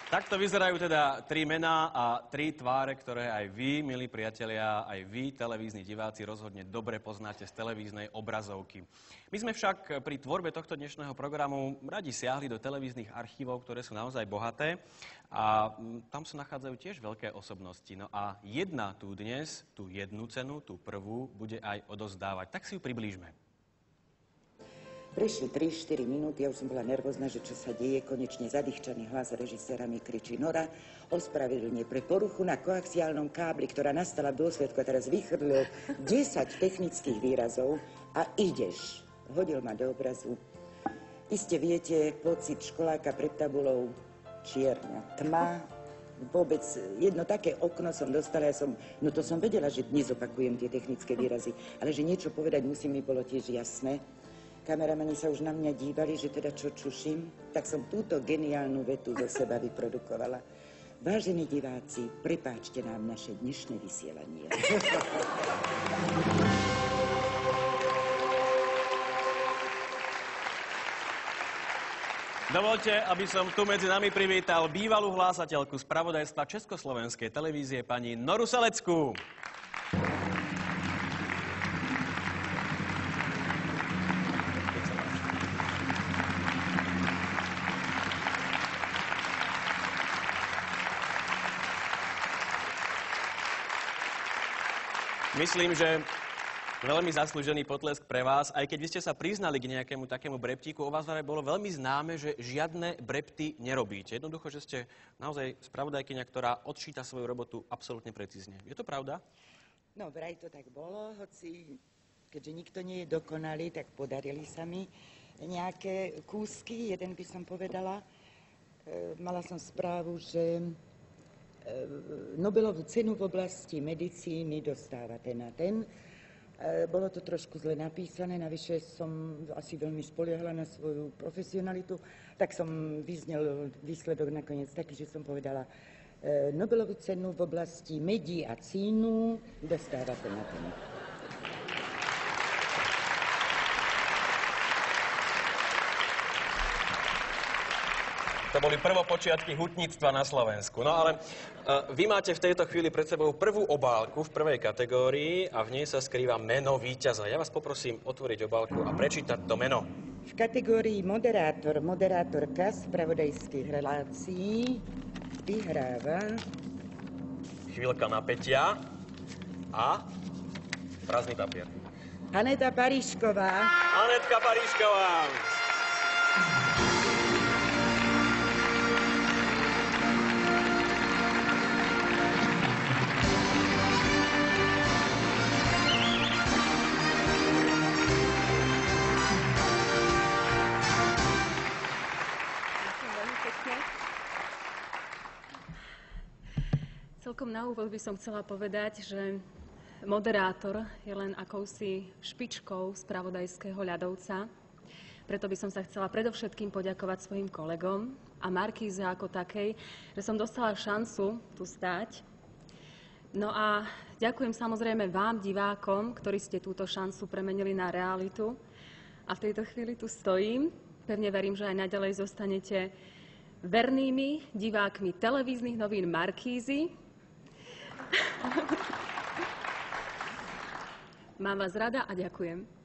Takto vyzerajú teda tri mená a tri tváre, ktoré aj vy, milí priatelia, aj vy, televízni diváci, rozhodne dobre poznáte z televíznej obrazovky. My sme však pri tvorbe tohto dnešného programu radi siahli do televíznych archívov, ktoré sú naozaj bohaté a tam sa nachádzajú tiež veľké osobnosti. No a jedna tu dnes, tú jednu cenu, tú prvú, bude aj odozdávať. Tak si ju priblížme. Prešli 3-4 minúty, ja už som bola nervózna, že čo sa deje. Konečne zadýchčaný hlas režiséra mi kričí: Nora, ospravedlňuje pre poruchu na koaxiálnom kábli, ktorá nastala v dôsledku, a teraz vychrlil 10 technických výrazov a ideš. Hodil ma do obrazu. Iste viete, pocit školáka pred tabulou, čierna tma, vôbec jedno také okno som dostala, no to som vedela, že dnes opakujem tie technické výrazy, ale že niečo povedať musím, mi bolo tiež jasné. Kameramani sa už na mňa dívali, že teda čo čuším, tak som túto geniálnu vetu zo seba vyprodukovala. Vážení diváci, prepáčte nám naše dnešné vysielanie. Dovoľte, aby som tu medzi nami privítal bývalú hlásateľku spravodajstva Československej televízie pani Noru Seleckú. Myslím, že veľmi zaslúžený potlesk pre vás, aj keď vy ste sa priznali k nejakému takému breptíku, o vás bolo veľmi známe, že žiadne brepty nerobíte. Jednoducho, že ste naozaj spravodajkyňa, ktorá odčíta svoju robotu absolútne precízne. Je to pravda? No, vraj to tak bolo, hoci keďže nikto nie je dokonalý, tak podarili sa mi nejaké kúsky. Jeden by som povedala. Mala som správu, že Nobelovú cenu v oblasti medicíny dostáva ten a ten. Bolo to trošku zle napísané, navyše som asi veľmi spoliehla na svoju profesionalitu, tak som vyznel výsledok nakoniec taký, že som povedala: Nobelovú cenu v oblasti medicínu dostáva ten a ten. To boli prvopočiatky hutníctva na Slovensku. No ale vy máte v tejto chvíli pred sebou prvú obálku v prvej kategórii a v nej sa skrýva meno víťaza. Ja vás poprosím otvoriť obálku a prečítať to meno. V kategórii moderátor, moderátorka spravodajských relácií vyhráva... Chvíľka napätia a prázdny papier. Aneta Paríšková. Anetka Paríšková. Celkom na úvod by som chcela povedať, že moderátor je len akousi špičkou spravodajského ľadovca. Preto by som sa chcela predovšetkým poďakovať svojim kolegom a Markíze ako takej, že som dostala šancu tu stáť. No a ďakujem samozrejme vám, divákom, ktorí ste túto šancu premenili na realitu. A v tejto chvíli tu stojím. Pevne verím, že aj naďalej zostanete vernými divákmi televíznych novín Markízy. Mám vás rada a ďakujem.